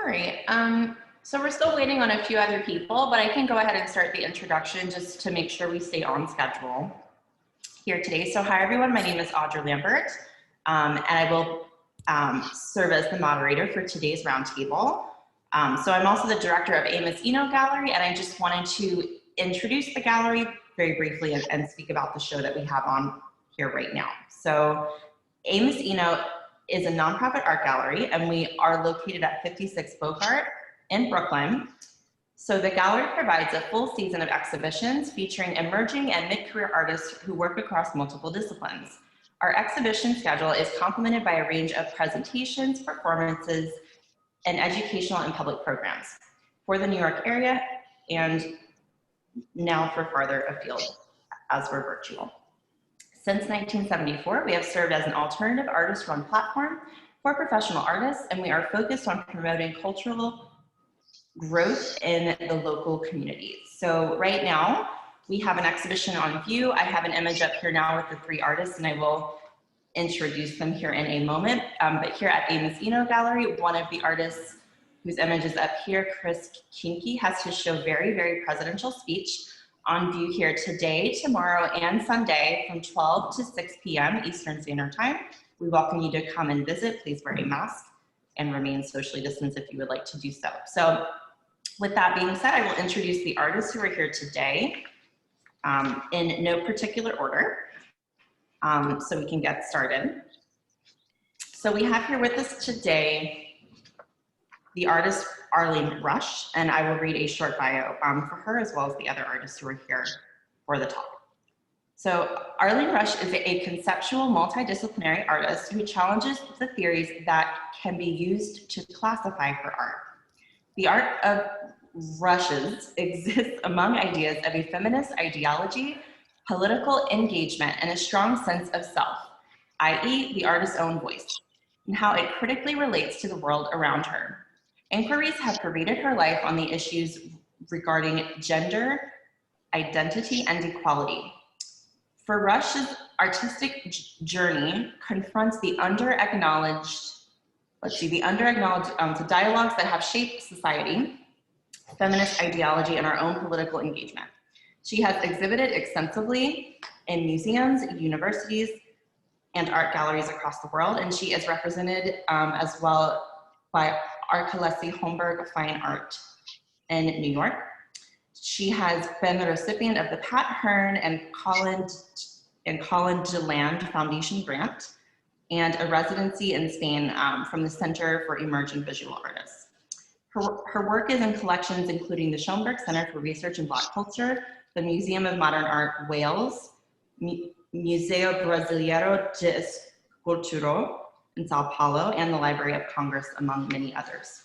All right, so we're still waiting on a few other people, but I can go ahead and start the introduction just to make sure we stay on schedule here today. So hi everyone, my name is Audrey Lambert, and I will serve as the moderator for today's roundtable. So I'm also the director of Amos Eno Gallery, and I just wanted to introduce the gallery very briefly and speak about the show that we have on here right now. So Amos Eno is a nonprofit art gallery, and we are located at 56 Bogart in Brooklyn. So the gallery provides a full season of exhibitions featuring emerging and mid-career artists who work across multiple disciplines. Our exhibition schedule is complemented by a range of presentations, performances, and educational and public programs for the New York area and now for farther afield as we're virtual. Since 1974, we have served as an alternative artist-run platform for professional artists, and we are focused on promoting cultural growth in the local communities. So right now, we have an exhibition on view. I have an image up here now with the three artists, and I will introduce them here in a moment. But here at Amos Eno Gallery, one of the artists whose image is up here, Kienke, has his show Very, Very Presidential Speech on view here today, tomorrow, and Sunday from 12 to 6 p.m. Eastern Standard Time. We welcome you to come and visit. Please wear a mask and remain socially distanced if you would like to do so. So with that being said, I will introduce the artists who are here today in no particular order, so we can get started. So we have here with us today the artist Arlene Rush, and I will read a short bio for her as well as the other artists who are here for the talk. So Arlene Rush is a conceptual multidisciplinary artist who challenges the theories that can be used to classify her art. The art of Rush's exists among ideas of a feminist ideology, political engagement, and a strong sense of self, i.e. the artist's own voice, and how it critically relates to the world around her. Inquiries have pervaded her life on the issues regarding gender, identity, and equality. For Rush's artistic journey confronts the under-acknowledged dialogues that have shaped society, feminist ideology, and our own political engagement. She has exhibited extensively in museums, universities, and art galleries across the world, and she is represented as well by Arkelesi Holmberg Fine Art in New York. She has been the recipient of the Pat Hearn and Colin DeLand Foundation grant and a residency in Spain from the Center for Emerging Visual Artists. Her work is in collections including the Schoenberg Center for Research in Black Culture, the Museum of Modern Art Wales, Museu Brasileiro de Escultura in Sao Paulo, and the Library of Congress, among many others.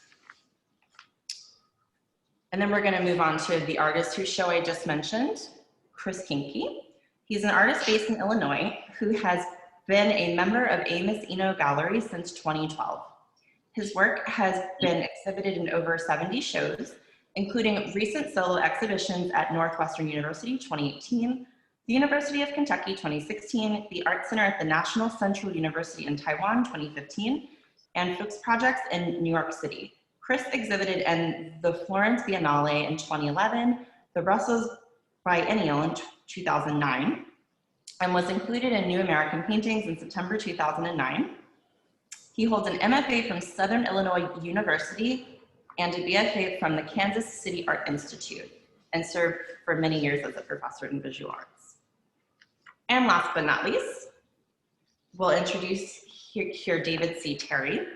And then we're going to move on to the artist whose show I just mentioned, Kienke. He's an artist based in Illinois who has been a member of Amos Eno Gallery since 2012. His work has been exhibited in over 70 shows, including recent solo exhibitions at Northwestern University 2018, the University of Kentucky 2016, the Art Center at the National Central University in Taiwan 2015, and Fuchs Projects in New York City. Chris exhibited in the Florence Biennale in 2011, the Brussels Biennial in 2009, and was included in New American Paintings in September 2009. He holds an MFA from Southern Illinois University and a BFA from the Kansas City Art Institute, and served for many years as a professor in visual arts. And last but not least, we'll introduce here David C. Terry.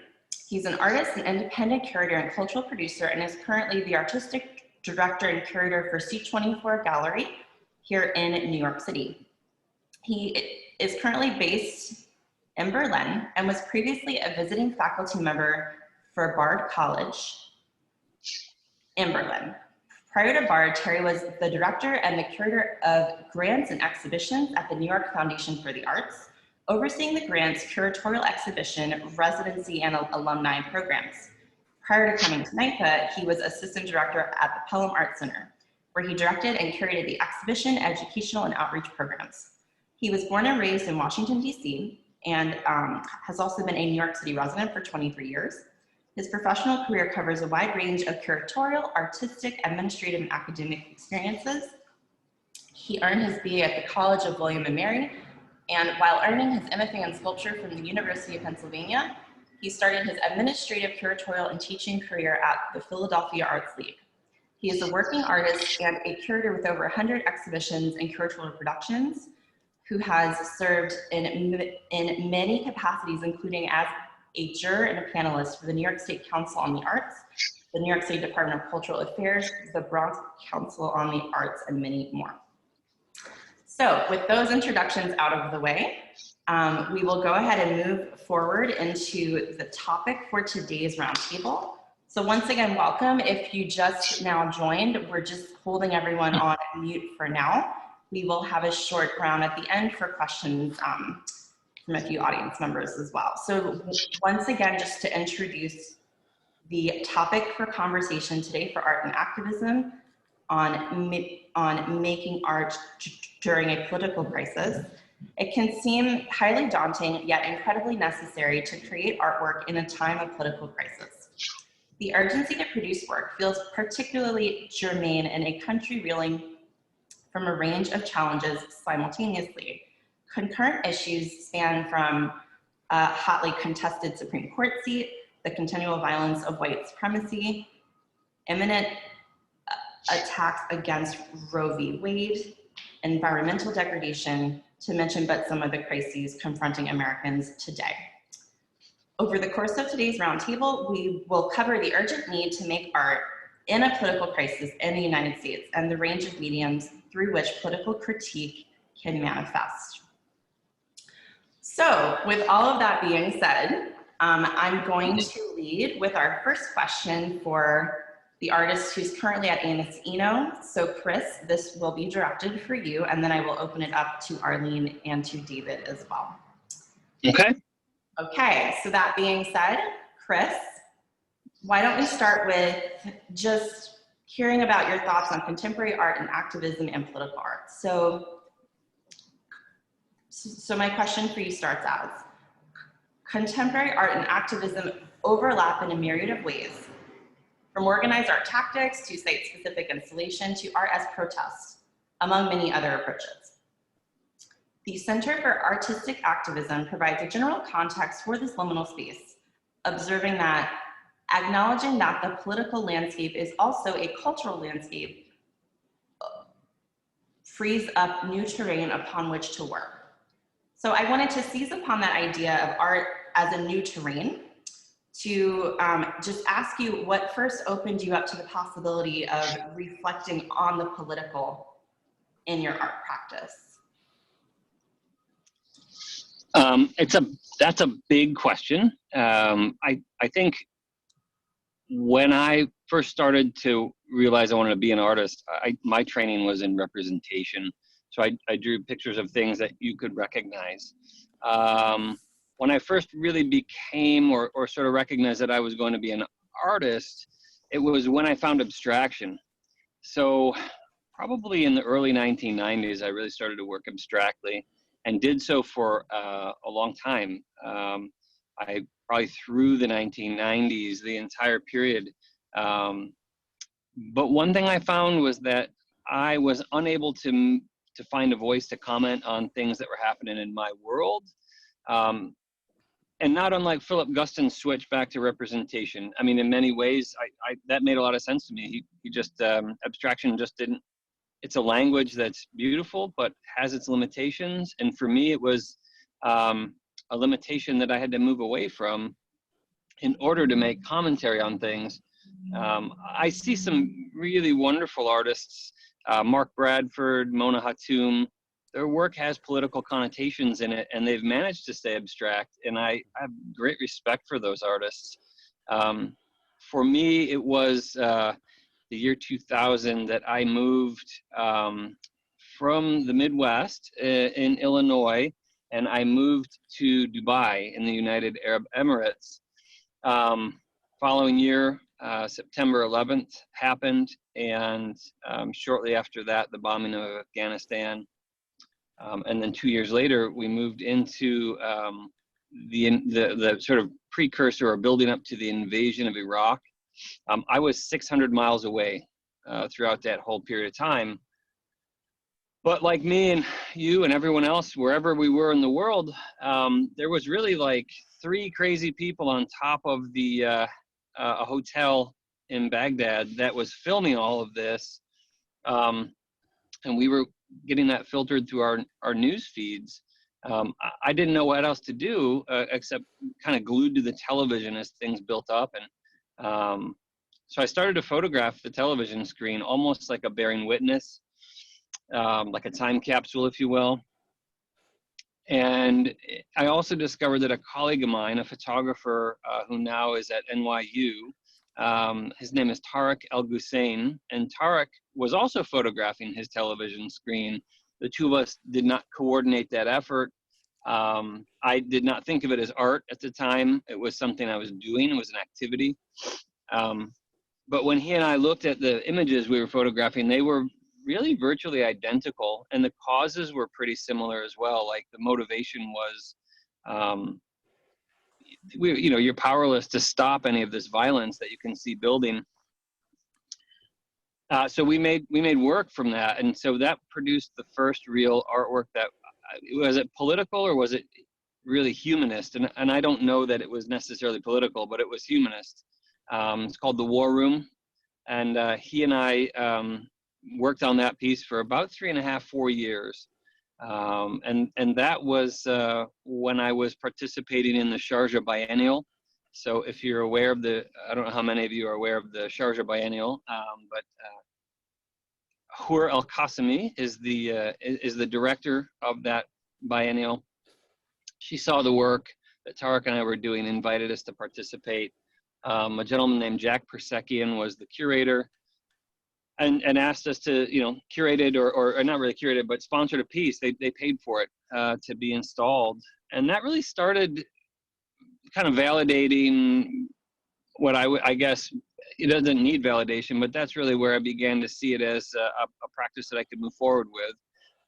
He's an artist, an independent curator, and cultural producer, and is currently the artistic director and curator for C24 Gallery here in New York City. He is currently based in Berlin and was previously a visiting faculty member for Bard College in Berlin. Prior to Bard, Terry was the director and the curator of grants and exhibitions at the New York Foundation for the Arts, overseeing the grants, curatorial exhibition, residency, and alumni programs. Prior to coming to NYPA, he was assistant director at the Pelham Art Center, where he directed and curated the exhibition, educational, and outreach programs. He was born and raised in Washington, D.C., and has also been a New York City resident for 23 years. His professional career covers a wide range of curatorial, artistic, administrative, and academic experiences. He earned his BA at the College of William and Mary, and while earning his MFA in sculpture from the University of Pennsylvania, he started his administrative, curatorial, and teaching career at the Philadelphia Arts League. He is a working artist and a curator with over 100 exhibitions and curatorial productions, who has served in many capacities, including as a juror and a panelist for the New York State Council on the Arts, the New York State Department of Cultural Affairs, the Bronx Council on the Arts, and many more. So with those introductions out of the way, we will go ahead and move forward into the topic for today's roundtable. So once again, welcome. If you just now joined, we're just holding everyone on mute for now. We will have a short round at the end for questions from a few audience members as well. So once again, just to introduce the topic for conversation today for art and activism on making art during a political crisis. It can seem highly daunting, yet incredibly necessary to create artwork in a time of political crisis. The urgency to produce work feels particularly germane in a country reeling from a range of challenges simultaneously. Concurrent issues span from a hotly contested Supreme Court seat, the continual violence of white supremacy, imminent attacks against Roe v. Wade, environmental degradation, to mention but some of the crises confronting Americans today. Over the course of today's roundtable, we will cover the urgent need to make art in a political crisis in the United States and the range of mediums through which political critique can manifest. So with all of that being said, I'm going to lead with our first question for the artist who's currently at Amos Eno. So Chris, this will be directed for you, and then I will open it up to Arlene and to David as well. Okay. Okay, so that being said, Chris, why don't we start with just hearing about your thoughts on contemporary art and activism and political art. So my question for you starts as, contemporary art and activism overlap in a myriad of ways, from organized art tactics to site-specific installation to art as protest, among many other approaches. The Center for Artistic Activism provides a general context for this liminal space, observing that acknowledging that the political landscape is also a cultural landscape frees up new terrain upon which to work. So I wanted to seize upon that idea of art as a new terrain to just ask you what first opened you up to the possibility of reflecting on the political in your art practice. That's a big question. I think when I first started to realize I wanted to be an artist, my training was in representation. So I drew pictures of things that you could recognize. When I first really became or sort of recognized that I was going to be an artist, it was when I found abstraction. So probably in the early 1990s, I really started to work abstractly and did so for a long time. I probably through the 1990s, the entire period. But one thing I found was that I was unable to find a voice to comment on things that were happening in my world. And not unlike Philip Guston's switch back to representation. I mean, in many ways, that made a lot of sense to me. He just, abstraction just didn't, it's a language that's beautiful, but has its limitations. And for me, it was a limitation that I had to move away from in order to make commentary on things. I see some really wonderful artists, Mark Bradford, Mona Hatoum. Their work has political connotations in it, and they've managed to stay abstract, and I have great respect for those artists. For me, it was the year 2000 that I moved from the Midwest in Illinois, and I moved to Dubai in the United Arab Emirates. Following year, September 11th happened, and shortly after that, the bombing of Afghanistan. And then 2 years later, we moved into the sort of precursor or building up to the invasion of Iraq. I was 600 miles away throughout that whole period of time. But like me and you and everyone else, wherever we were in the world, there was really like 3 crazy people on top of the a hotel in Baghdad that was filming all of this. And we were getting that filtered through our news feeds. I didn't know what else to do except kind of glued to the television as things built up. And so I started to photograph the television screen almost like a bearing witness, like a time capsule, if you will. And I also discovered that a colleague of mine, a photographer who now is at NYU, his name is Tariq El-Hussein, and Tariq was also photographing his television screen. The two of us did not coordinate that effort. I did not think of it as art at the time. It was something I was doing. It was an activity. But when he and I looked at the images we were photographing, they were really virtually identical, and the causes were pretty similar as well. Like the motivation was, you're powerless to stop any of this violence that you can see building. So we made work from that, and so that produced the first real artwork that was it political or was it really humanist? And I don't know that it was necessarily political, but it was humanist. It's called The War Room, and he and I worked on that piece for about 3.5, 4 years. And that was when I was participating in the Sharjah Biennial. So if you're aware of I don't know how many of you are aware of the Sharjah Biennial, but Hur El-Qasimi is the director of that biennial. She saw the work that Tariq and I were doing, invited us to participate. A gentleman named Jack Persekian was the curator, and asked us to, curated or not really curated, but sponsored a piece. They paid for it to be installed. And that really started kind of validating what I guess, it doesn't need validation, but that's really where I began to see it as a practice that I could move forward with,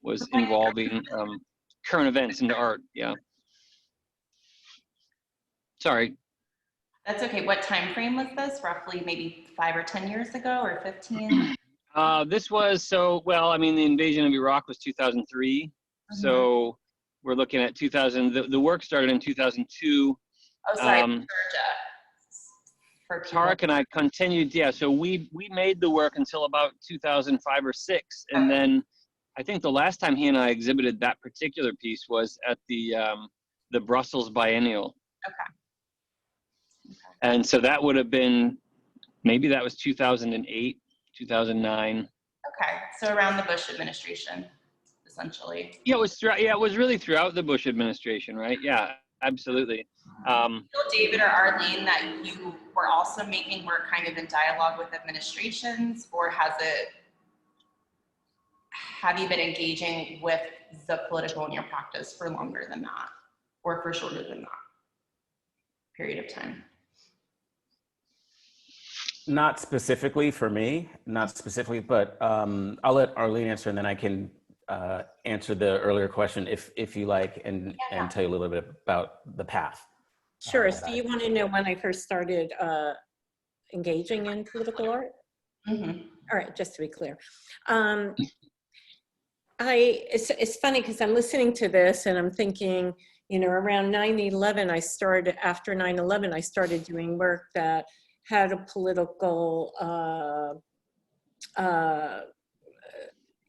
was involving current events into art. Yeah. Sorry. That's okay. What time frame was this? Roughly maybe 5 or 10 years ago, or 15? This was the invasion of Iraq was 2003. Mm-hmm. So we're looking at 2000. The work started in 2002. Oh, sorry, Tariq and I continued. Yeah, so we made the work until about 2005 or 6, and then I think the last time he and I exhibited that particular piece was at the Brussels Biennial. Okay. And so that would have been, maybe that was 2008, 2009. Okay, so around the Bush administration, essentially. Yeah, it was really throughout the Bush administration, right? Yeah, absolutely. David or Arlene, that you were also making work kind of in dialogue with administrations, or have you been engaging with the political in your practice for longer than that, or for shorter than that period of time? Not specifically for me, but I'll let Arlene answer, and then I can answer the earlier question if you like, and tell you a little bit about the path. Sure. So you want to know when I first started engaging in political art? Mm-hmm. All right, just to be clear. It's funny because I'm listening to this and I'm thinking, around 9/11, after 9/11, I started doing work that had a political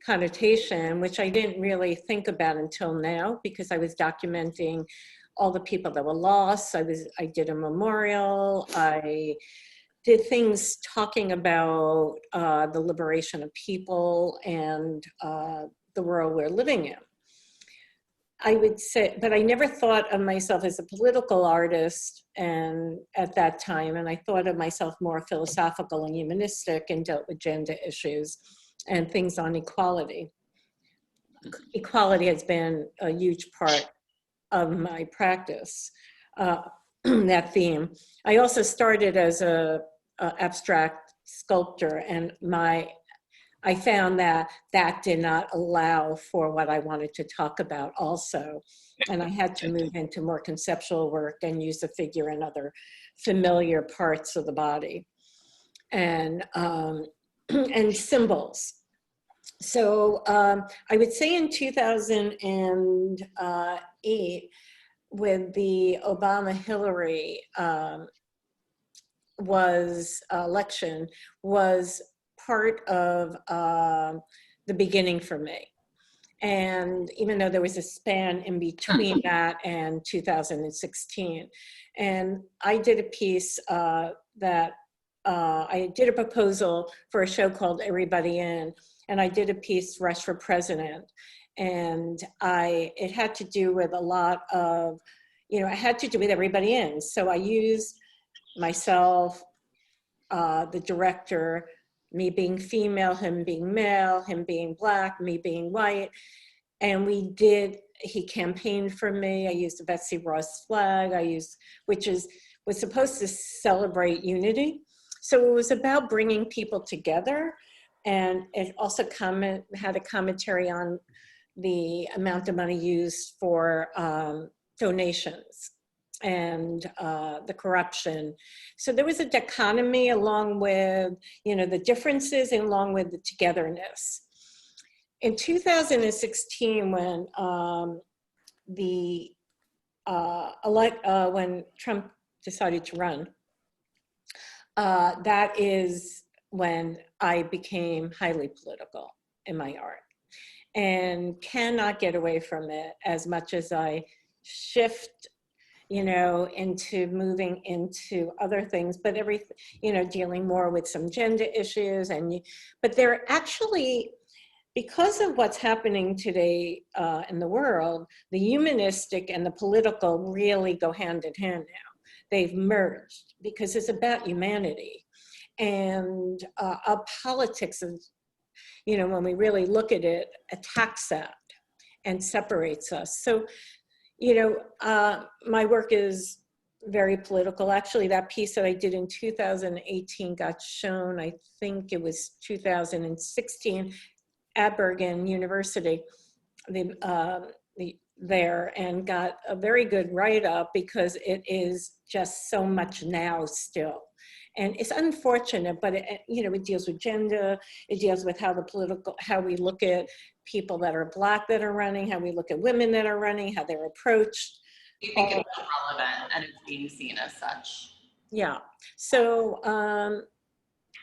connotation, which I didn't really think about until now, because I was documenting all the people that were lost. I did a memorial. I did things talking about the liberation of people and the world we're living in. I would say, but I never thought of myself as a political artist and at that time, and I thought of myself more philosophical and humanistic, and dealt with gender issues and things on equality. Equality has been a huge part of my practice, that theme. I also started as a abstract sculptor, and I found that did not allow for what I wanted to talk about also. And I had to move into more conceptual work and use the figure and other familiar parts of the body and symbols. So I would say in 2008, with the Obama-Hillary election, was part of the beginning for me. And even though there was a span in between that and 2016, and I did a piece that I did a proposal for a show called Everybody In, and I did a piece, Rush for President. And it had to do with a lot of, it had to do with everybody in. So I used myself, the director, me being female, him being male, him being Black, me being white. And he campaigned for me. I used the Betsy Ross flag, which was supposed to celebrate unity. So it was about bringing people together. And it also had a commentary on the amount of money used for donations and the corruption. So there was a dichotomy along with, the differences and along with the togetherness. In 2016, when when Trump decided to run, that is when I became highly political in my art and cannot get away from it as much as I shift, into moving into other things, but dealing more with some gender issues. But they're actually, because of what's happening today in the world, the humanistic and the political really go hand in hand now. They've merged because it's about humanity. And our politics is, when we really look at it, attacks that and separates us. So, my work is very political. Actually, that piece that I did in 2018 got shown, I think it was 2016, at Bergen University there, and got a very good write-up because it is just so much now still. And it's unfortunate, but it deals with gender, it deals with how we look at people that are Black that are running, how we look at women that are running, how they're approached. You think it's relevant and it's being seen as such. Yeah, so,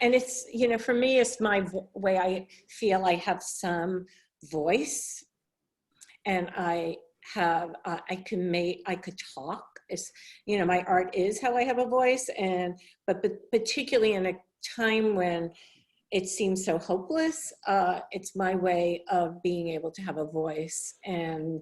and it's, for me, it's my way. I feel I have some voice, and I could talk. It's, my art is how I have a voice, but particularly in a time when it seems so hopeless, it's my way of being able to have a voice and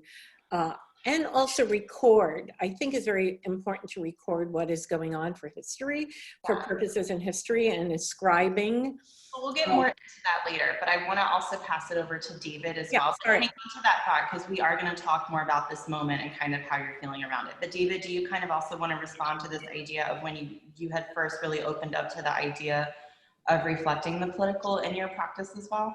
also record. I think it's very important to record what is going on for history, for purposes in history and inscribing. Well, we'll get more into that later, but I want to also pass it over to David as well. So hang on to that thought, because we are going to talk more about this moment and kind of how you're feeling around it. But David, do you kind of also want to respond to this idea of when you had first really opened up to the idea of reflecting the political in your practice as well?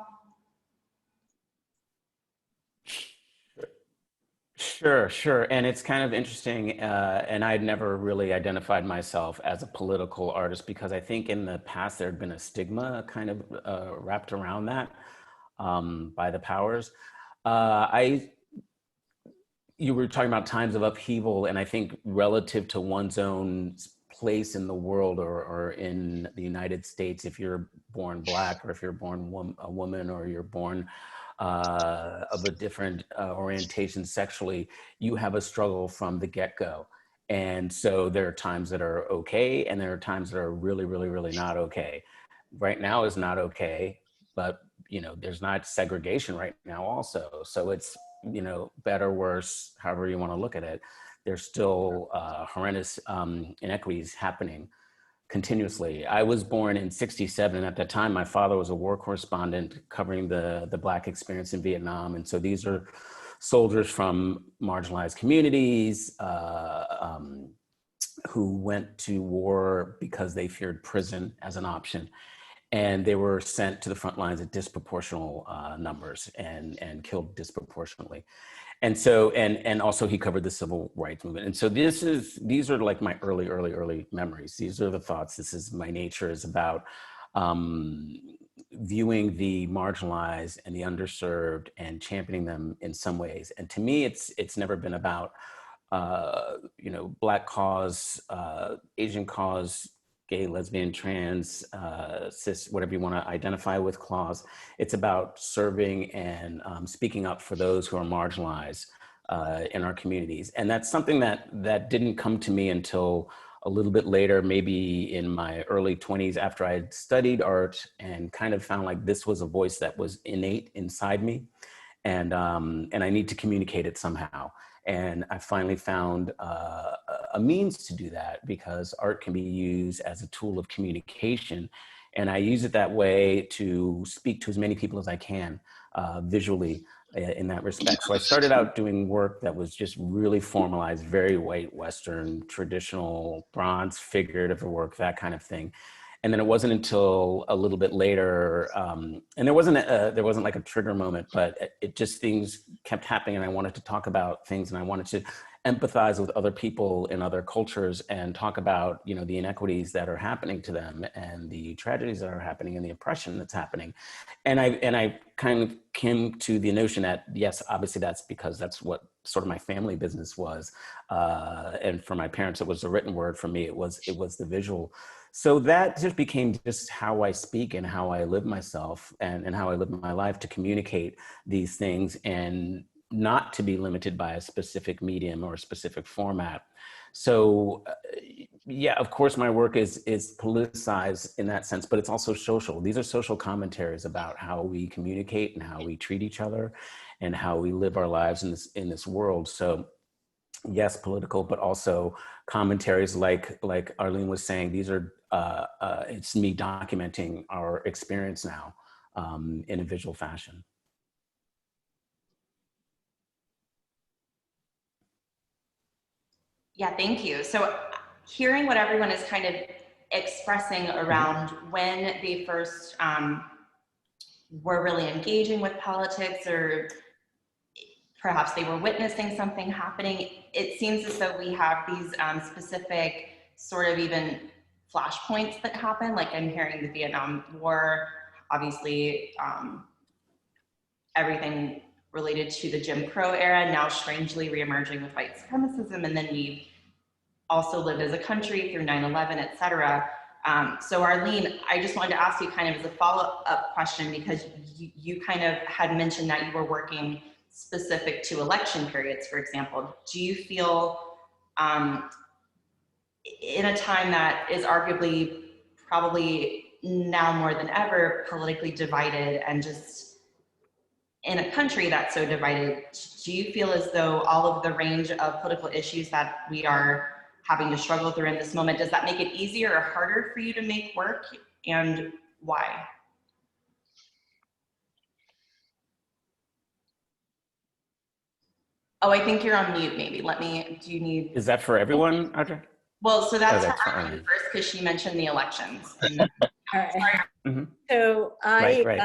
Sure. And it's kind of interesting, and I'd never really identified myself as a political artist because I think in the past there had been a stigma kind of wrapped around that by the powers. You were talking about times of upheaval, and I think relative to one's own place in the world or in the United States, if you're born Black or if you're born a woman or you're born of a different orientation sexually, you have a struggle from the get-go. And so there are times that are okay, and there are times that are really, really, really not okay. Right now is not okay, but there's not segregation right now also. So it's, better, worse, however you want to look at it. There's still horrendous inequities happening continuously. I was born in '67, and at that time, my father was a war correspondent covering the Black experience in Vietnam. And so these are soldiers from marginalized communities who went to war because they feared prison as an option. And they were sent to the front lines at disproportional numbers and killed disproportionately. And so, and also he covered the civil rights movement. And so these are like my early memories. These are the thoughts. This is my nature is about viewing the marginalized and the underserved and championing them in some ways. And to me, it's never been about, you know, Black cause, Asian cause, gay, lesbian, trans, cis, whatever you want to identify with clause. It's about serving and speaking up for those who are marginalized in our communities. And that's something that didn't come to me until a little bit later, maybe in my early 20s, after I had studied art and kind of found like this was a voice that was innate inside me. And I need to communicate it somehow. And I finally found a means to do that, because art can be used as a tool of communication. And I use it that way to speak to as many people as I can visually in that respect. So I started out doing work that was just really formalized, very white, Western, traditional, bronze, figurative work, that kind of thing. And then it wasn't until a little bit later, and there wasn't like a trigger moment, but it just, things kept happening, and I wanted to talk about things, and I wanted to empathize with other people in other cultures and talk about, you know, the inequities that are happening to them and the tragedies that are happening and the oppression that's happening. And I kind of came to the notion that, yes, obviously that's because that's what sort of my family business was. And for my parents, it was the written word. For me, it was the visual. So that just became just how I speak and how I live myself and how I live my life, to communicate these things and not to be limited by a specific medium or a specific format. So yeah, of course my work is politicized in that sense, but it's also social. These are social commentaries about how we communicate and how we treat each other and how we live our lives in this world. So yes, political, but also commentaries like Arlene was saying, these are, it's me documenting our experience now in a visual fashion. Yeah, thank you. So hearing what everyone is kind of expressing around when they first were really engaging with politics, or perhaps they were witnessing something happening, it seems as though we have these specific sort of even flashpoints that happen. Like I'm hearing the Vietnam War, obviously everything related to the Jim Crow era, now strangely reemerging with white supremacism, and then we've also lived as a country through 9/11, et cetera. So Arlene, I just wanted to ask you kind of as a follow-up question, because you kind of had mentioned that you were working specific to election periods, for example. Do you feel in a time that is arguably probably now more than ever politically divided, and just in a country that's so divided, do you feel as though all of the range of political issues that we are having to struggle through in this moment, does that make it easier or harder for you to make work, and why? Oh, I think you're on mute maybe. Do you need? Is that for everyone, Audrey? Well, so that's Okay, for Arlene first, because she mentioned the elections. All right. Mm-hmm. So Right.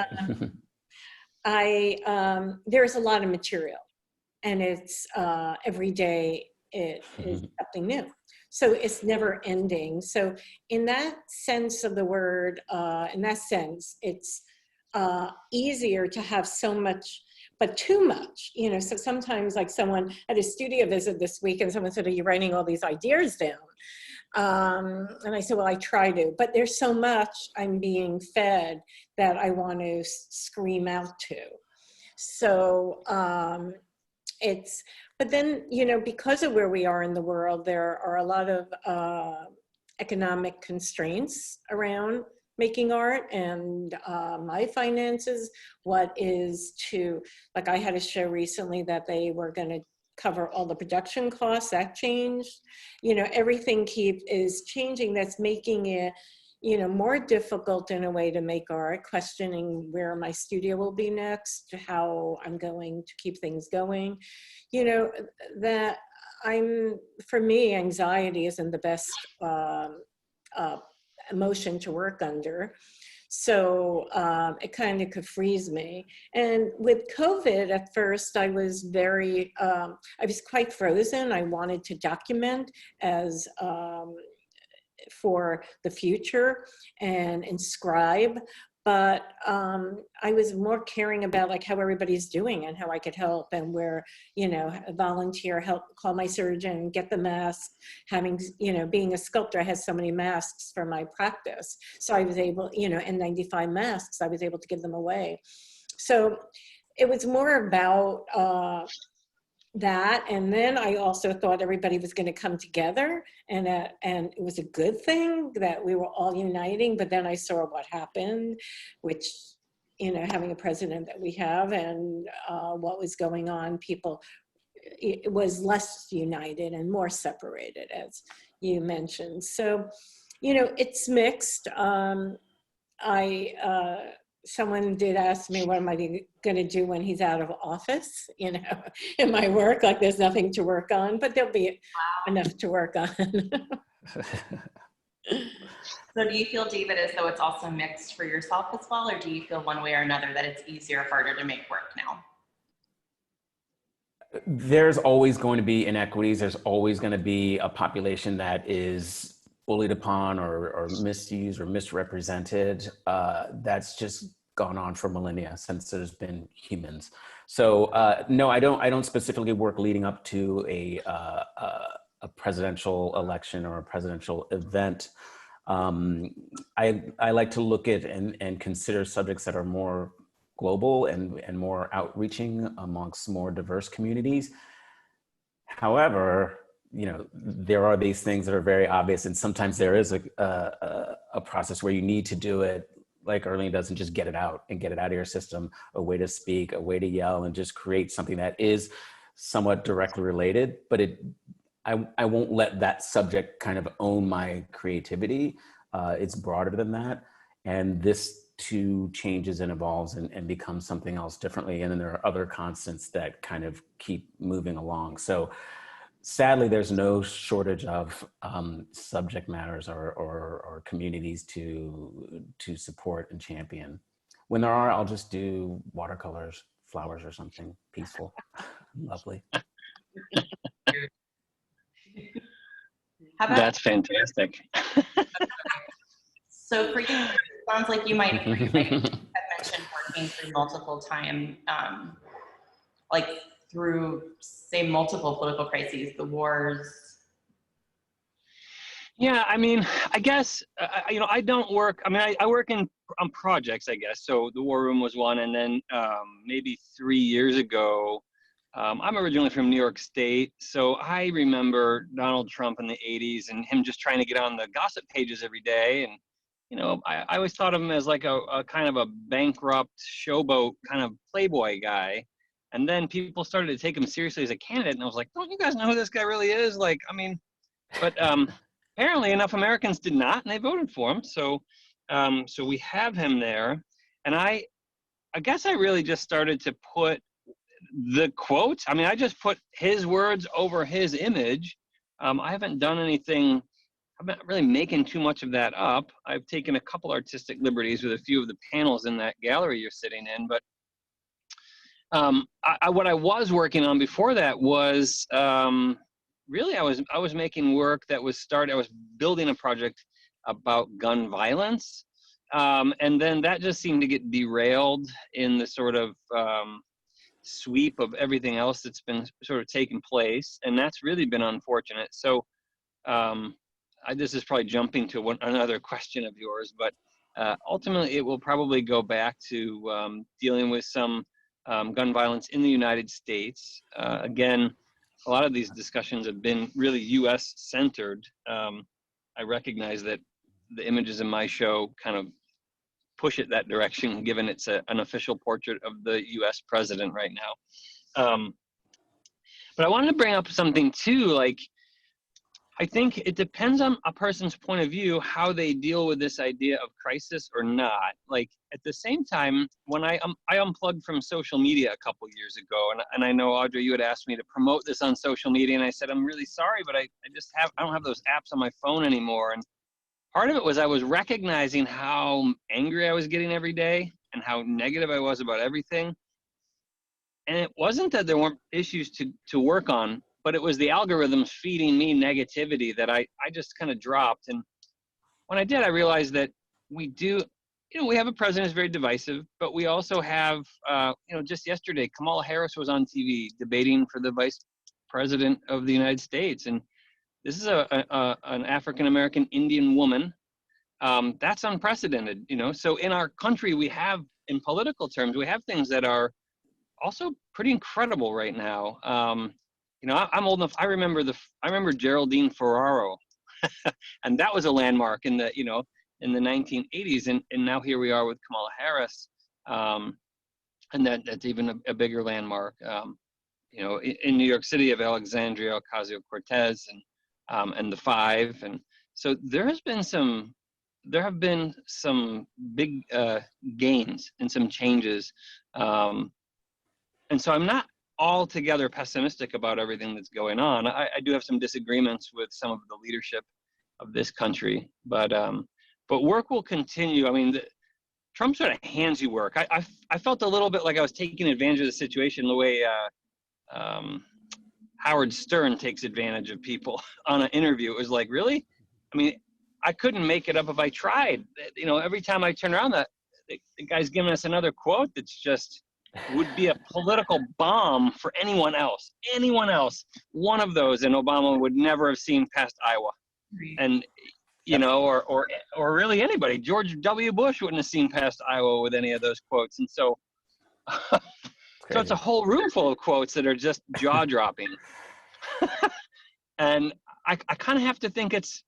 there's a lot of material, and it's every day it is something new. So it's never ending. So in that sense of the word, it's easier to have so much, but too much, you know. So sometimes, like, someone at a studio visit this week and someone said, are you writing all these ideas down? And I said, well, I try to, but there's so much I'm being fed that I want to scream out to. So but then, you know, because of where we are in the world, there are a lot of economic constraints around making art, and my finances, like I had a show recently that they were going to cover all the production costs. That changed. You know, everything is changing. That's making it, you know, more difficult in a way to make art, questioning where my studio will be next, how I'm going to keep things going. You know, that for me, anxiety isn't the best emotion to work under. So it kind of could freeze me. And with COVID, at first, I was quite frozen. I wanted to document as for the future and inscribe. But I was more caring about like how everybody's doing and how I could help, and where, volunteer, help, call my surgeon, get the mask, having, being a sculptor, I had so many masks for my practice. So I was able, and 95 masks, I was able to give them away. So it was more about that. And then I also thought everybody was going to come together, and it was a good thing that we were all uniting. But then I saw what happened, which, having a president that we have, and what was going on, it was less united and more separated, as you mentioned. So, it's mixed. Someone did ask me, what am I going to do when he's out of office, in my work? Like, there's nothing to work on, but there'll be enough to work on. So do you feel, David, as though it's also mixed for yourself as well, or do you feel one way or another that it's easier or harder to make work now? There's always going to be inequities. There's always going to be a population that is bullied upon or misused or misrepresented. That's just gone on for millennia since there's been humans. So no, I don't specifically work leading up to a presidential election or a presidential event. I like to look at and consider subjects that are more global and more outreaching amongst more diverse communities. However, there are these things that are very obvious, and sometimes there is a process where you need to do it like Arlene does and just get it out of your system, a way to speak, a way to yell, and just create something that is somewhat directly related. But I won't let that subject kind of own my creativity. It's broader than that. And this too changes and evolves and becomes something else differently. And then there are other constants that kind of keep moving along. So sadly, there's no shortage of subject matters or communities to support and champion. When there are, I'll just do watercolors, flowers, or something peaceful, lovely. That's fantastic. So for you, it sounds like you might agree, like you had mentioned, working through multiple time, like through, say, multiple political crises, the wars. Yeah, I mean, I guess, I don't work, I work on projects, I guess. So the War Room was one, and then maybe 3 years ago, I'm originally from New York State, so I remember Donald Trump in the 80s and him just trying to get on the gossip pages every day. And, I always thought of him as like a kind of a bankrupt showboat kind of playboy guy. And then people started to take him seriously as a candidate, and I was like, don't you guys know who this guy really is? Like, but apparently enough Americans did not, and they voted for him. So so we have him there. And I guess I really just started to put the quotes. I just put his words over his image. I haven't done anything. I'm not really making too much of that up. I've taken a couple artistic liberties with a few of the panels in that gallery you're sitting in, but what I was working on before that was really I was making work that was I was building a project about gun violence, and then that just seemed to get derailed in the sort of sweep of everything else that's been sort of taking place, and that's really been unfortunate. So this is probably jumping to another question of yours, but ultimately it will probably go back to dealing with some gun violence in the United States. Again, a lot of these discussions have been really US centered. I recognize that the images in my show kind of push it that direction, given it's an official portrait of the US president right now. But I wanted to bring up something too, like, I think it depends on a person's point of view, how they deal with this idea of crisis or not. Like, at the same time, when I unplugged from social media a couple years ago, and I know, Audrey, you had asked me to promote this on social media, and I said, I'm really sorry, but I don't have those apps on my phone anymore. And part of it was I was recognizing how angry I was getting every day and how negative I was about everything. And it wasn't that there weren't issues to work on, but it was the algorithms feeding me negativity that I just kind of dropped. And when I did, I realized that we do, we have a president who's very divisive, but we also have, just yesterday, Kamala Harris was on TV debating for the vice president of the United States. And this is an African-American Indian woman. That's unprecedented, So in our country, we have, in political terms, we have things that are also pretty incredible right now. I'm old enough. I remember Geraldine Ferraro, and that was a landmark in the 1980s, and now here we are with Kamala Harris, and that's even a bigger landmark. In New York City of Alexandria Ocasio-Cortez and the Five, and so there have been some big gains and some changes. And so I'm not altogether pessimistic about everything that's going on. I do have some disagreements with some of the leadership of this country, but work will continue. I mean, Trump sort of hands you work. I felt a little bit like I was taking advantage of the situation the way Howard Stern takes advantage of people on an interview. It was like, really? I mean, I couldn't make it up if I tried. Every time I turn around, the guy's giving us another quote that's just would be a political bomb for anyone else. One of those, and Obama would never have seen past Iowa. And, or really anybody. George W. Bush wouldn't have seen past Iowa with any of those quotes. And so, so it's a whole room full of quotes that are just jaw-dropping. And I kind of have to think it's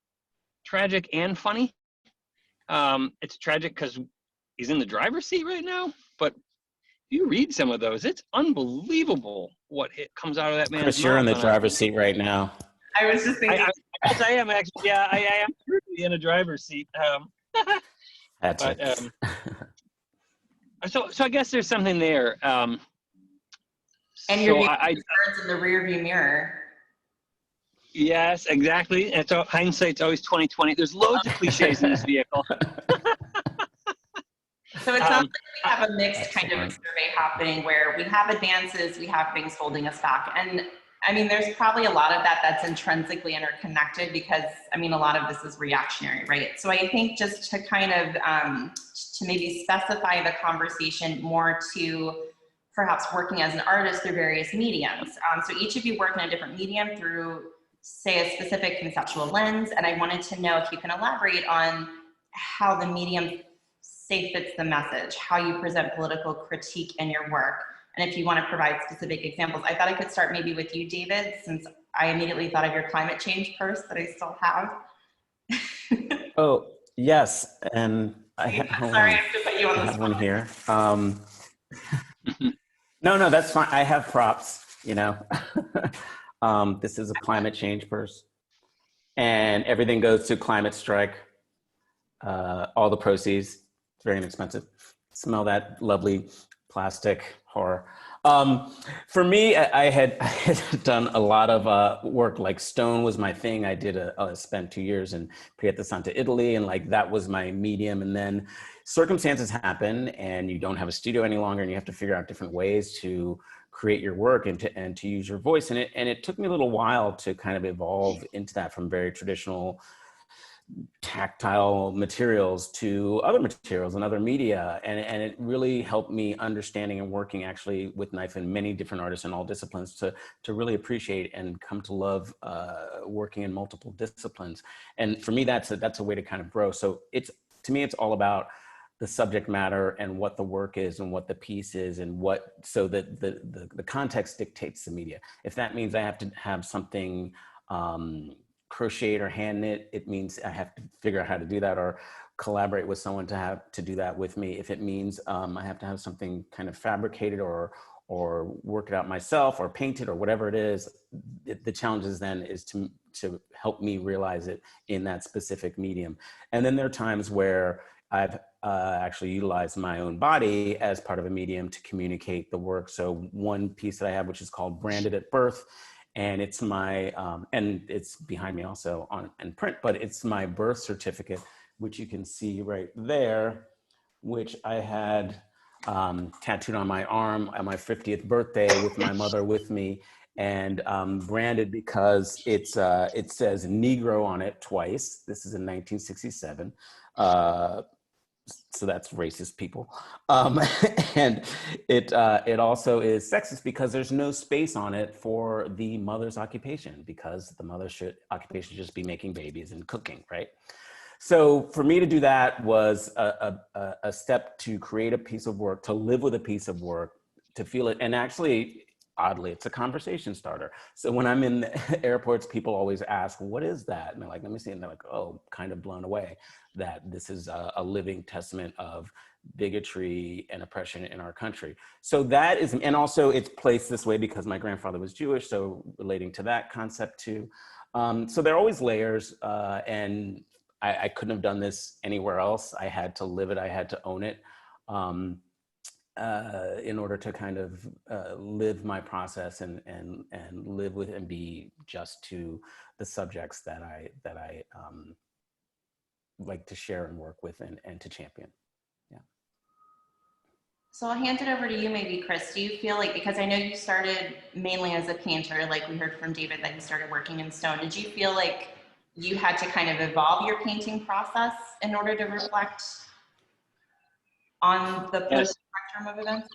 tragic and funny. It's tragic because he's in the driver's seat right now, but you read some of those, it's unbelievable what comes out of that man's mouth. Chris, you're in the driver's seat right now. I was just thinking. I am actually. Yeah, I am truly in a driver's seat. That's it. So I guess there's something there. And you're viewing birds in the rearview mirror. Yes, exactly. And so hindsight's always 20/20. There's loads of cliches in this vehicle. So it sounds like we have a mixed kind of survey happening where we have advances, we have things holding us back. And I mean, there's probably a lot of that that's intrinsically interconnected because, I mean, a lot of this is reactionary, right? So I think just to kind of, to maybe specify the conversation more to perhaps working as an artist through various mediums. So each of you work in a different medium through, say, a specific conceptual lens. And I wanted to know if you can elaborate on how the medium fits the message, how you present political critique in your work, and if you want to provide specific examples. I thought I could start maybe with you, David, since I immediately thought of your climate change purse that I still have. Oh, yes, and I have to put you on the spot. One here. No, that's fine. I have props, This is a climate change purse, and everything goes to Climate Strike. All the proceeds. Very inexpensive. Smell that lovely plastic horror. For me, I had done a lot of work, like stone was my thing. I spent 2 years in Pietrasanta, Italy, and like that was my medium. And then circumstances happen and you don't have a studio any longer and you have to figure out different ways to create your work and to use your voice. And it took me a little while to kind of evolve into that from very traditional tactile materials to other materials and other media, and it really helped me understanding and working actually with knife and many different artists in all disciplines to really appreciate and come to love working in multiple disciplines. And for me, that's a way to kind of grow. So to me it's all about the subject matter and what the work is and what the piece is and so that the context dictates the media. If that means I have to have something crocheted or hand knit, it means I have to figure out how to do that or collaborate with someone to do that with me. If it means I have to have something kind of fabricated or work it out myself or paint it or whatever it is, the challenge is then is to help me realize it in that specific medium. And then there are times where I've actually utilized my own body as part of a medium to communicate the work. So one piece that I have, which is called Branded at Birth, and it's my, and it's behind me also in print, but it's my birth certificate which you can see right there, which I had tattooed on my arm at my 50th birthday with my mother with me, and branded because it says Negro on it twice. This is in 1967. So that's racist, people. And it also is sexist because there's no space on it for the mother's occupation, because the mother's occupation should just be making babies and cooking, right? So for me to do that was a step to create a piece of work, to live with a piece of work, to feel it. And actually, oddly, it's a conversation starter. So when I'm in the airports, people always ask, what is that? And they're like, let me see. And they're like, oh, kind of blown away that this is a living testament of bigotry and oppression in our country. So that is, and also it's placed this way because my grandfather was Jewish, so relating to that concept too. So there are always layers, and I couldn't have done this anywhere else. I had to live it, I had to own it. In order to kind of live my process and live with and be just to the subjects that I like to share and work with and to champion. Yeah. So I'll hand it over to you maybe, Chris. Do you feel like, because I know you started mainly as a painter, like we heard from David that you started working in stone, did you feel like you had to kind of evolve your painting process in order to reflect on the post-spectrum of events?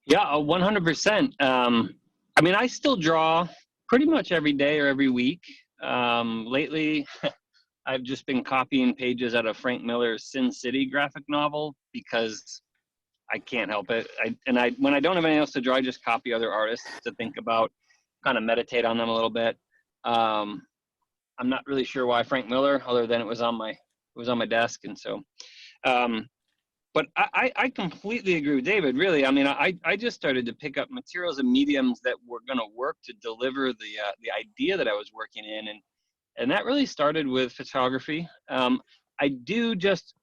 Yeah, 100%. I mean, I still draw pretty much every day or every week. Lately, I've just been copying pages out of Frank Miller's Sin City graphic novel because I can't help it. When I don't have anything else to draw, I just copy other artists to think about, kind of meditate on them a little bit. I'm not really sure why Frank Miller, other than it was on my desk, and so. But I completely agree with David, really. I mean, I just started to pick up materials and mediums that were going to work to deliver the idea that I was working in. And that really started with photography. I do, just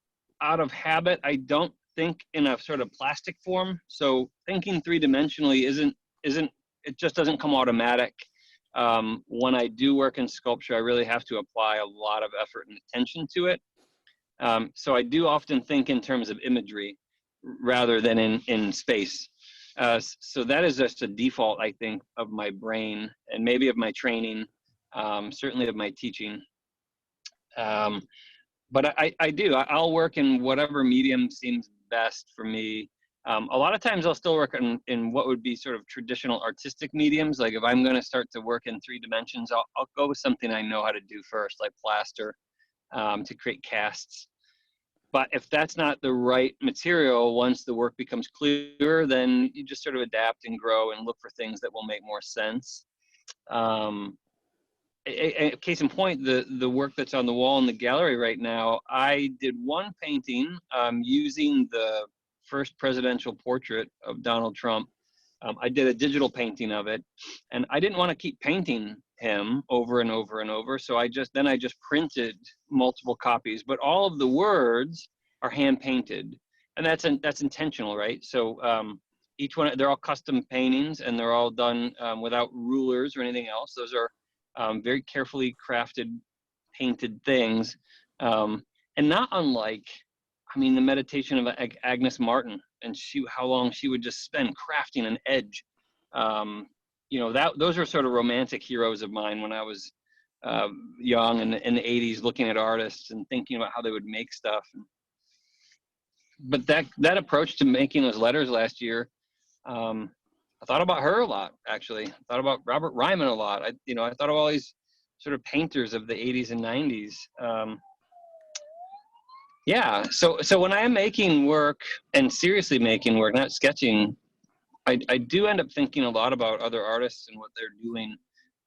out of habit, I don't think in a sort of plastic form. So thinking three-dimensionally it just doesn't come automatic. When I do work in sculpture, I really have to apply a lot of effort and attention to it. So I do often think in terms of imagery rather than in space. So that is just a default, I think, of my brain and maybe of my training, certainly of my teaching. But I'll work in whatever medium seems best for me. A lot of times I'll still work in what would be sort of traditional artistic mediums. Like if I'm going to start to work in 3 dimensions, I'll go with something I know how to do first, like plaster, to create casts. But if that's not the right material, once the work becomes clearer, then you just sort of adapt and grow and look for things that will make more sense. Case in point, the work that's on the wall in the gallery right now, I did one painting using the first presidential portrait of Donald Trump. I did a digital painting of it, and I didn't want to keep painting him over and over and over. So I just printed multiple copies, but all of the words are hand painted, and that's intentional, right? So each one, they're all custom paintings, and they're all done without rulers or anything else. Those are very carefully crafted, painted things, and not unlike, I mean, the meditation of Agnes Martin, and how long she would just spend crafting an edge. You know, those are sort of romantic heroes of mine when I was young in the 80s, looking at artists and thinking about how they would make stuff. But that approach to making those letters last year, I thought about her a lot, actually. I thought about Robert Ryman a lot. I thought of all these sort of painters of the 80s and 90s. Yeah, so when I am making work, and seriously making work, not sketching, I do end up thinking a lot about other artists and what they're doing,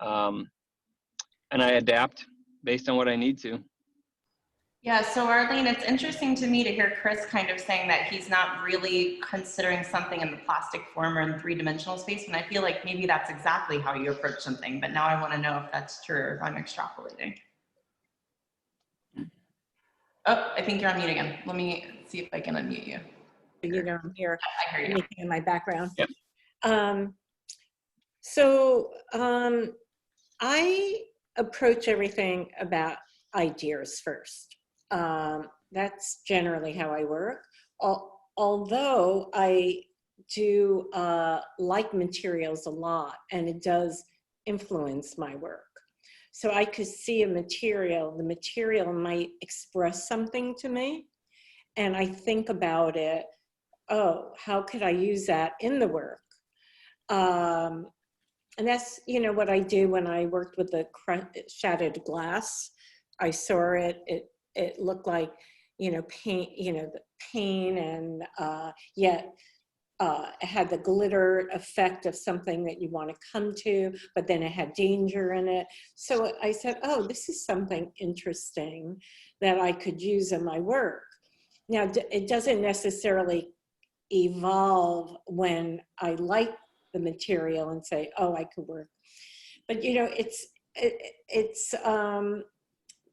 and I adapt based on what I need to. Yeah, so Arlene, it's interesting to me to hear Chris kind of saying that he's not really considering something in the plastic form or in 3-dimensional space, and I feel like maybe that's exactly how you approach something, but now I want to know if that's true or if I'm extrapolating. Oh, I think you're on mute again. Let me see if I can unmute you. You don't hear I hear you. anything in my background. Yep. I approach everything about ideas first. That's generally how I work. Although I do like materials a lot, and it does influence my work. So I could see the material might express something to me, and I think about it, oh, how could I use that in the work? And that's, what I do when I worked with the shattered glass. I saw it, it looked like, paint, the paint, and yet it had the glitter effect of something that you want to come to, but then it had danger in it. So I said, oh, this is something interesting that I could use in my work. Now, it doesn't necessarily evolve when I like the material and say, oh, I could work. But,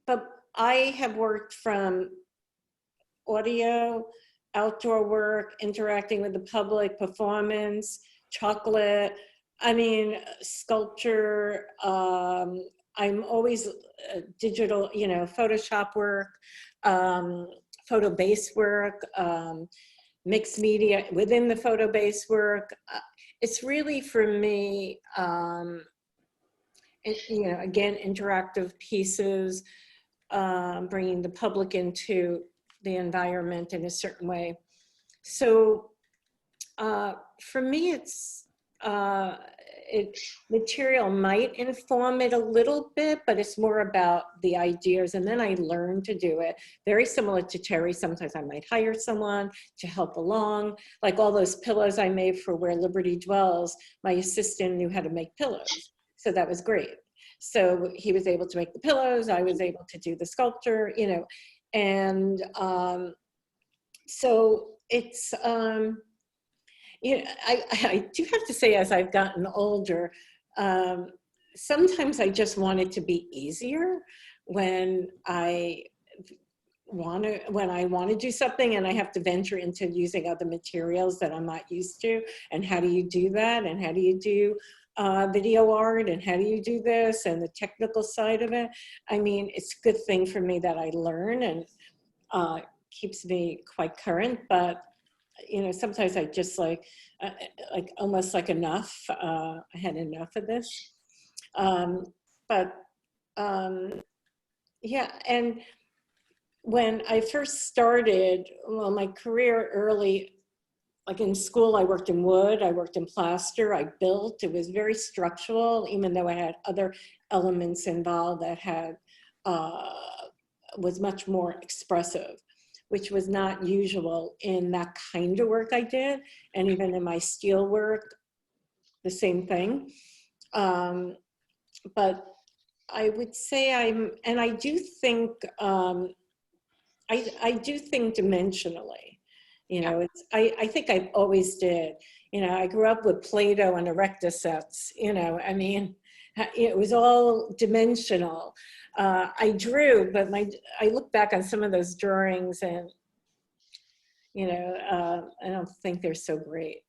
but I have worked from audio, outdoor work, interacting with the public, performance, chocolate, sculpture. I'm always digital, Photoshop work, photo-based work, mixed media within the photo-based work. It's really, for me, again, interactive pieces, bringing the public into the environment in a certain way. So for me, material might inform it a little bit, but it's more about the ideas, and then I learn to do it. Very similar to Terry, sometimes I might hire someone to help along. Like all those pillows I made for Where Liberty Dwells, my assistant knew how to make pillows, so that was great. So he was able to make the pillows, I was able to do the sculpture, and so it's, I do have to say, as I've gotten older, sometimes I just want it to be easier when I want to do something and I have to venture into using other materials that I'm not used to. And how do you do that? And how do you do video art? And how do you do this? And the technical side of it. It's a good thing for me that I learn, and keeps me quite current, but sometimes I just like almost like enough. I had enough of this. Yeah, and when I first started, well, my career early, like in school, I worked in wood, I worked in plaster, I built. It was very structural, even though I had other elements involved that had, was much more expressive, which was not usual in that kind of work I did. And even in my steel work, the same thing. But I would say and I do think, I do think dimensionally, I think I always did. I grew up with Play-Doh and Erector sets, it was all dimensional. I drew, but I look back on some of those drawings and, I don't think they're so great.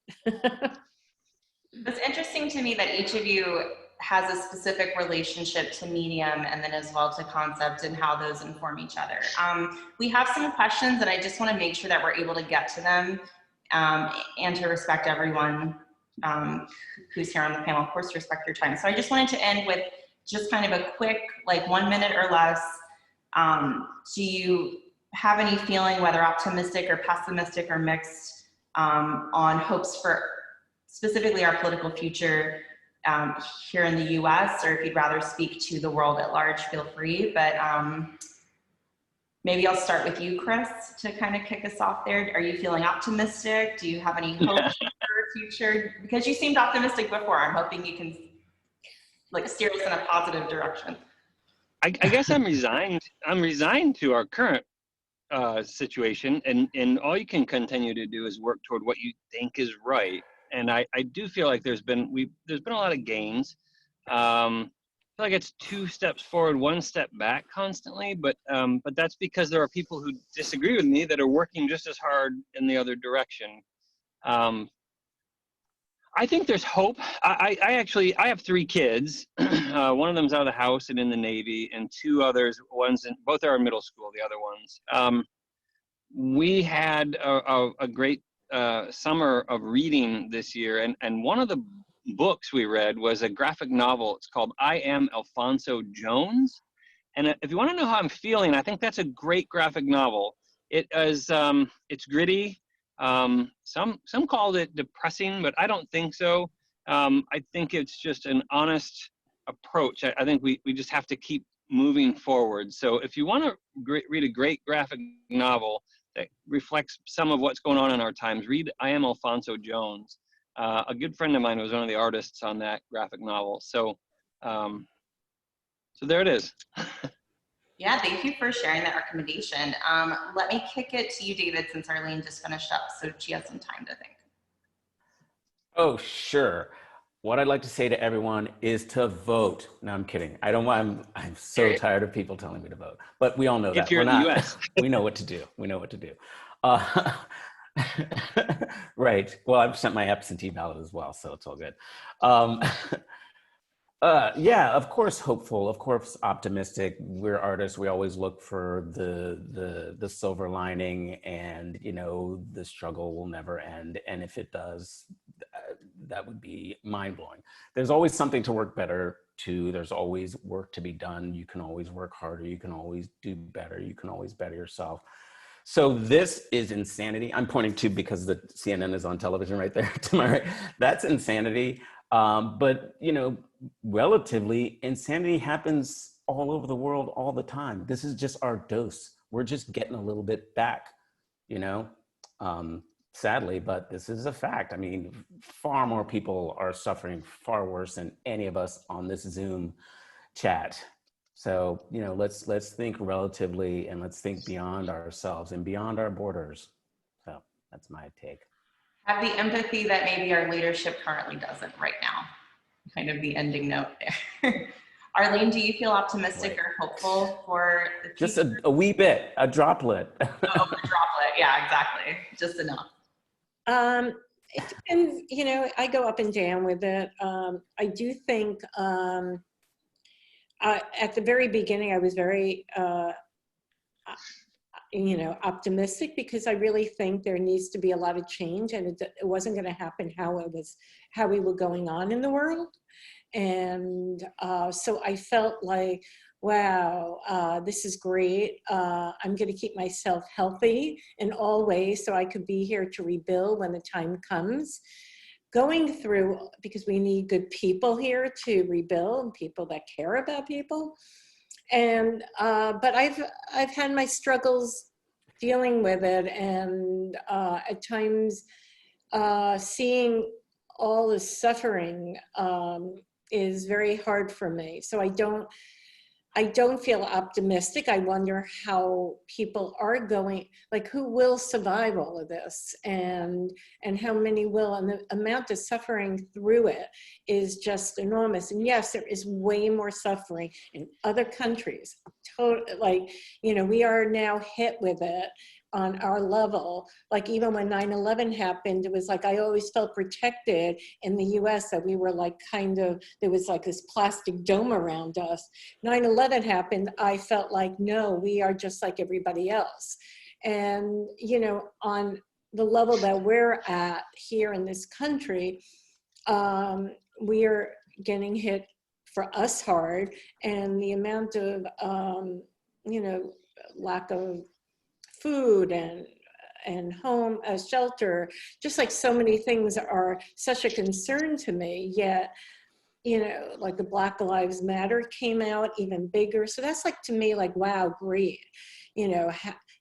It's interesting to me that each of you has a specific relationship to medium and then as well to concept and how those inform each other. We have some questions and I just want to make sure that we're able to get to them and to respect everyone who's here on the panel, of course, respect your time. So I just wanted to end with just kind of a quick, like 1 minute or less. Do you have any feeling, whether optimistic or pessimistic or mixed, on hopes for specifically our political future here in the US, or if you'd rather speak to the world at large, feel free. But maybe I'll start with you, Chris, to kind of kick us off there. Are you feeling optimistic? Do you have any hope for the future? Because you seemed optimistic before. I'm hoping you can steer us in a positive direction. I guess I'm resigned. I'm resigned to our current situation, and all you can continue to do is work toward what you think is right. And I do feel like there's been a lot of gains. I feel like it's 2 steps forward, 1 step back constantly, but that's because there are people who disagree with me that are working just as hard in the other direction. I think there's hope. I have 3 kids. One of them's out of the house and in the Navy, and 2 others. Both are in middle school. The other ones. We had a great summer of reading this year, and one of the books we read was a graphic novel. It's called I Am Alfonso Jones. And if you want to know how I'm feeling, I think that's a great graphic novel. It is, it's gritty. Some called it depressing, but I don't think so. I think it's just an honest approach. I think we just have to keep moving forward. So if you want to read a great graphic novel that reflects some of what's going on in our times, read I Am Alfonso Jones. A good friend of mine was one of the artists on that graphic novel. So, so there it is. Yeah, thank you for sharing that recommendation. Let me kick it to you, David, since Arlene just finished up, so she has some time to think. Oh, sure. What I'd like to say to everyone is to vote. No, I'm kidding. I'm so tired of people telling me to vote, but we all know that. If you're in the US. We know what to do. We know what to do. Right. Well, I've sent my absentee ballot as well, so it's all good. Yeah, of course, hopeful, of course, optimistic. We're artists. We always look for the silver lining, and the struggle will never end. And if it does, that would be mind blowing. There's always something to work better to. There's always work to be done. You can always work harder. You can always do better. You can always better yourself. So this is insanity. I'm pointing to because the CNN is on television right there to my right. That's insanity. But relatively, insanity happens all over the world all the time. This is just our dose. We're just getting a little bit back, sadly, but this is a fact. I mean, far more people are suffering far worse than any of us on this Zoom chat. So, let's think relatively, and let's think beyond ourselves and beyond our borders. So that's my take. Have the empathy that maybe our leadership currently doesn't right now. Kind of the ending note there. Arlene, do you feel optimistic or hopeful for the future? Just a wee bit, a droplet. Oh, a droplet. Yeah, exactly. Just enough. It depends, I go up and down with it. I do think at the very beginning, I was very, optimistic, because I really think there needs to be a lot of change, and it wasn't going to happen how we were going on in the world. And so I felt like, wow, this is great. I'm going to keep myself healthy in all ways so I could be here to rebuild when the time comes. Going through, because we need good people here to rebuild, people that care about people. And but I've had my struggles dealing with it, and at times seeing all the suffering is very hard for me. So I don't feel optimistic. I wonder how people are going, like who will survive all of this, and how many will, and the amount of suffering through it is just enormous. And yes, there is way more suffering in other countries. We are now hit with it on our level. Like even when 9/11 happened, it was like I always felt protected in the US, that we were like there was like this plastic dome around us. 9/11 happened, I felt like, no, we are just like everybody else. And on the level that we're at here in this country, we are getting hit for us hard, and the amount of lack of food and home, shelter, just like so many things are such a concern to me. Yet, like the Black Lives Matter came out even bigger. So that's like, to me, like, wow, great.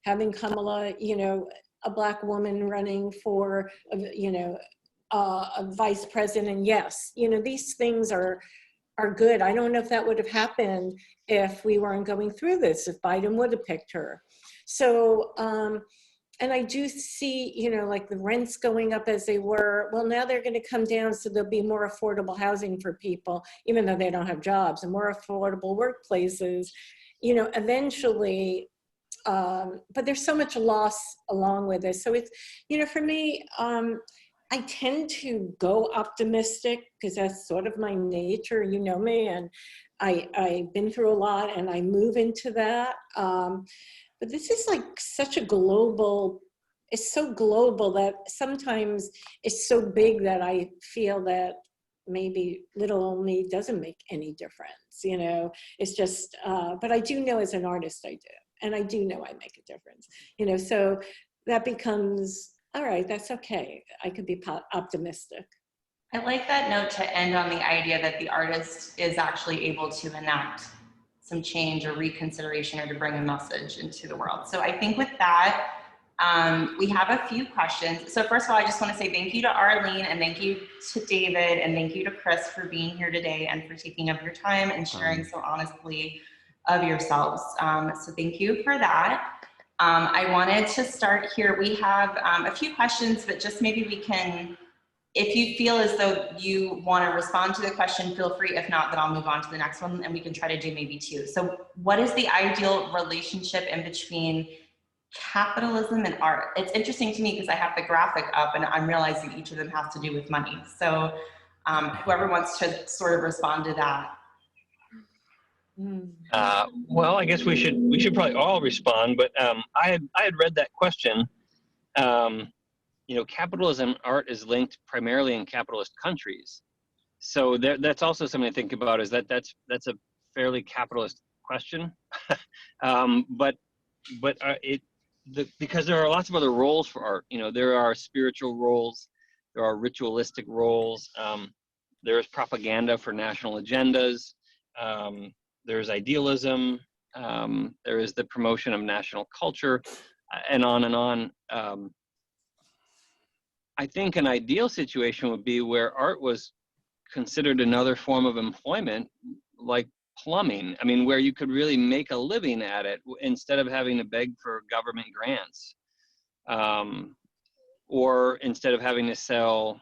Having Kamala, a Black woman running for, a vice president. Yes, these things are good. I don't know if that would have happened if we weren't going through this, if Biden would have picked her. So, and I do see, like the rents going up as they were. Well, now they're going to come down, so there'll be more affordable housing for people, even though they don't have jobs, and more affordable workplaces, eventually. But there's so much loss along with this. So it's, for me, I tend to go optimistic because that's sort of my nature, you know me, and I've been through a lot and I move into that. But this is like such a global, it's so global that sometimes it's so big that I feel that maybe little old me doesn't make any difference, you know. It's just, but I do know as an artist I do, and I do know I make a difference, you know, so that becomes, all right, that's okay. I could be optimistic. I like that note to end on the idea that the artist is actually able to enact some change or reconsideration or to bring a message into the world. So I think with that, we have a few questions. So first of all, I just want to say thank you to Arlene and thank you to David and thank you to Chris for being here today and for taking up your time and sharing so honestly of yourselves. So thank you for that. I wanted to start here. We have a few questions, but just maybe we can, if you feel as though you want to respond to the question, feel free. If not, then I'll move on to the next one and we can try to do maybe two. So what is the ideal relationship in between capitalism and art? It's interesting to me because I have the graphic up and I'm realizing each of them has to do with money. So whoever wants to sort of respond to that. Well, I guess we should probably all respond, but I had read that question. You know, capitalism and art is linked primarily in capitalist countries. So that's also something to think about, is that's a fairly capitalist question. Because there are lots of other roles for art. You know, there are spiritual roles, there are ritualistic roles, there's propaganda for national agendas, there's idealism, there is the promotion of national culture, and on and on. I think an ideal situation would be where art was considered another form of employment, like plumbing. I mean, where you could really make a living at it instead of having to beg for government grants, or instead of having to sell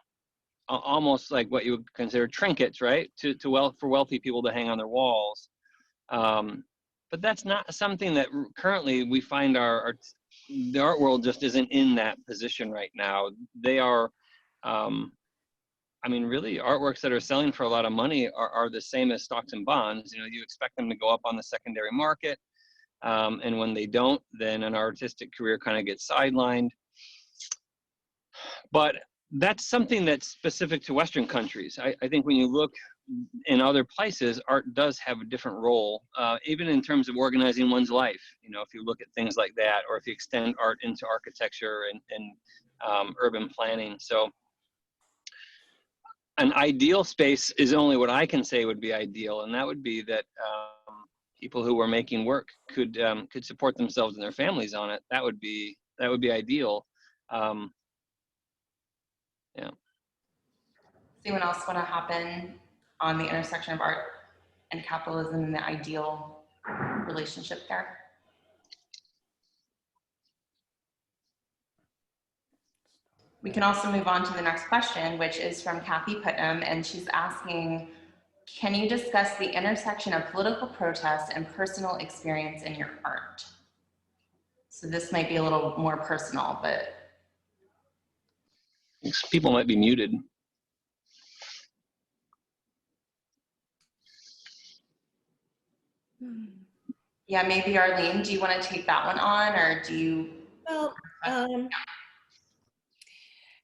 almost like what you would consider trinkets, right? For wealthy people to hang on their walls. But that's not something that currently we find the art world just isn't in that position right now. They are, I mean, really, artworks that are selling for a lot of money are the same as stocks and bonds. You know, you expect them to go up on the secondary market, and when they don't, then an artistic career kind of gets sidelined. But that's something that's specific to Western countries. I think when you look in other places, art does have a different role, even in terms of organizing one's life. You know, if you look at things like that, or if you extend art into architecture and urban planning. So an ideal space is only what I can say would be ideal, and that would be that people who are making work could support themselves and their families on it. That would be ideal. Yeah. Does anyone else want to hop in on the intersection of art and capitalism and the ideal relationship there? We can also move on to the next question, which is from Kathy Putnam, and she's asking, can you discuss the intersection of political protest and personal experience in your art? So this might be a little more personal, but. People might be muted. Yeah, maybe Arlene, do you want to take that one on, or do you? Well,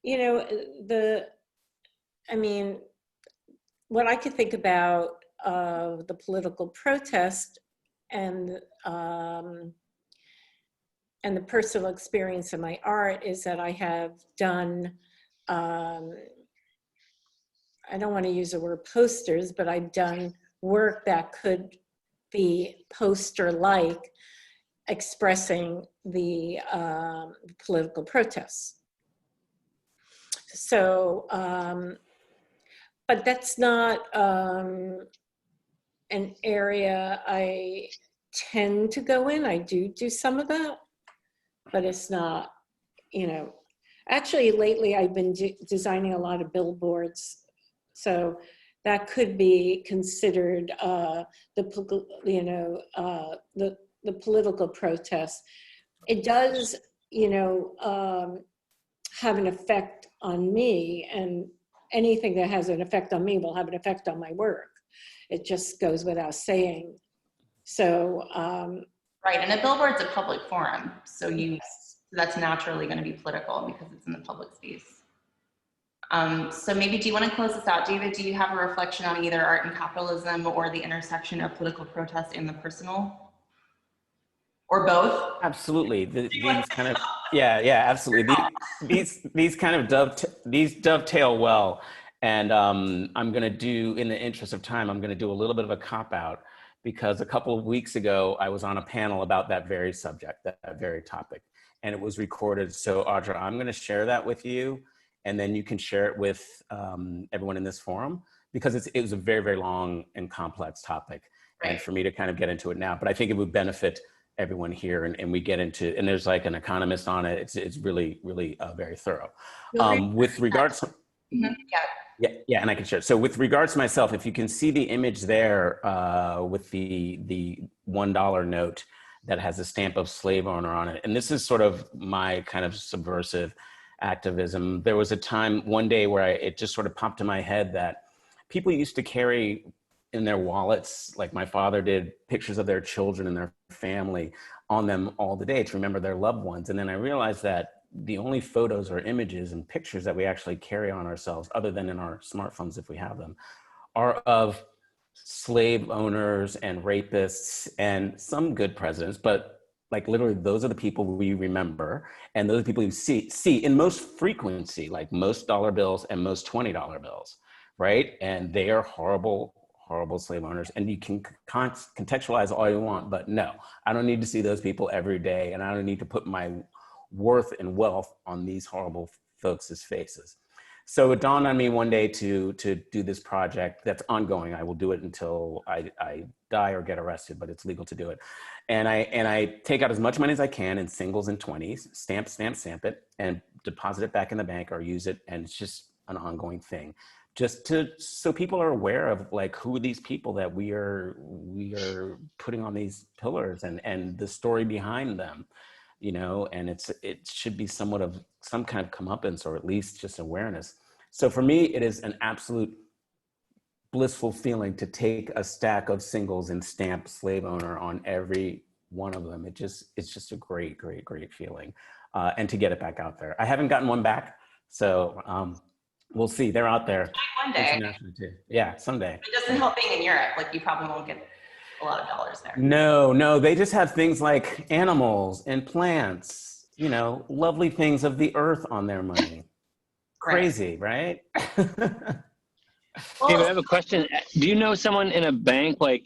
you know, I mean, what I could think about the political protest and the personal experience of my art is that I have done, I don't want to use the word posters, but I've done work that could be poster-like, expressing the political protests. So, but that's not an area I tend to go in. I do some of that, but it's not, you know, actually lately I've been designing a lot of billboards. So that could be considered the political protest. It does, you know, have an effect on me, and anything that has an effect on me will have an effect on my work. It just goes without saying. So, right, and a billboard's a public forum, so that's naturally going to be political because it's in the public space. So maybe, do you want to close this out, David? Do you have a reflection on either art and capitalism or the intersection of political protest and the personal, or both? Absolutely. These kind of, yeah, absolutely. These kind of dovetail well. And I'm going to do, in the interest of time, I'm going to do a little bit of a cop out, because a couple of weeks ago, I was on a panel about that very subject, that very topic, and it was recorded. So Audra, I'm going to share that with you, and then you can share it with everyone in this forum, because it was a very, very long and complex topic. Right. And for me to kind of get into it now, but I think it would benefit everyone here, and we get into, and there's like an economist on it. It's really, really very thorough. With regards to, yeah, and I can share. So with regards to myself, if you can see the image there with the $1 note that has a stamp of slave owner on it, and this is sort of my kind of subversive activism. There was a time one day where it just sort of popped in my head that people used to carry in their wallets, like my father did, pictures of their children and their family on them all the day to remember their loved ones. And then I realized that the only photos or images and pictures that we actually carry on ourselves, other than in our smartphones if we have them, are of slave owners and rapists and some good presidents, but like literally those are the people we remember, and those are the people you see in most frequency, like most dollar bills and most $20 bills, right? And they are horrible slave owners, and you can contextualize all you want, but no, I don't need to see those people every day, and I don't need to put my worth and wealth on these horrible folks' faces. So it dawned on me one day to do this project that's ongoing. I will do it until I die or get arrested, but it's legal to do it. And I take out as much money as I can in singles and 20s, stamp it, and deposit it back in the bank or use it, and it's just an ongoing thing. Just so people are aware of like who are these people that we are putting on these pillars, and the story behind them, you know, and it should be somewhat of some kind of comeuppance, or at least just awareness. So for me, it is an absolute blissful feeling to take a stack of singles and stamp slave owner on every one of them. It's just a great feeling, and to get it back out there. I haven't gotten one back, so we'll see. They're out there. One day. Too. Yeah, someday. It doesn't help being in Europe. Like, you probably won't get a lot of dollars there. No, they just have things like animals and plants, you know, lovely things of the earth on their money. Crazy, right? David, I have a question. Do you know someone in a bank, like,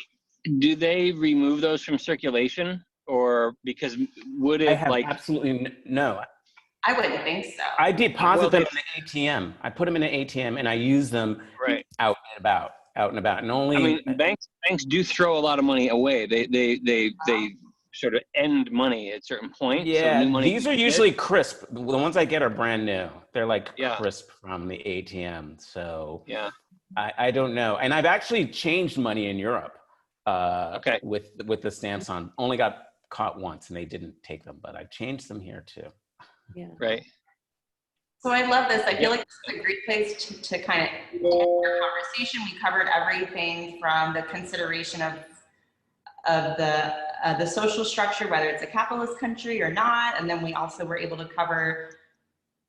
do they remove those from circulation, or because would it absolutely no. I wouldn't think so. I deposit them in the ATM. I put them in an ATM and I use them out and about. And only, I mean, banks do throw a lot of money away. They sort of end money at certain points. Yeah, so new money these are usually crisp. The ones I get are brand new. They're like crisp from the ATM. So yeah, I don't know. And I've actually changed money in Europe with the stamps on. Only got caught once and they didn't take them, but I changed them here too. Yeah. Right. So I love this. I feel like this is a great place to kind of end our conversation. We covered everything from the consideration of the social structure, whether it's a capitalist country or not, and then we also were able to cover,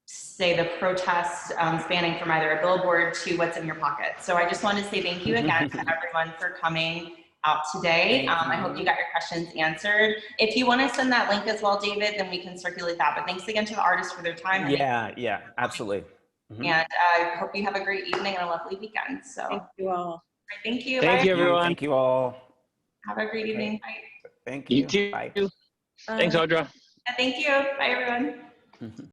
say, the protests spanning from either a billboard to what's in your pocket. So I just want to say thank you again to everyone for coming out today. I hope you got your questions answered. If you want to send that link as well, David, then we can circulate that. But thanks again to the artists for their time. Yeah, absolutely. And I hope you have a great evening and a lovely weekend. So Thank you all. Thank you. Thank you, everyone. Thank you all. Have a great evening. Bye. Thank you. You too. Bye. Thanks, Audra. Thank you. Bye, everyone.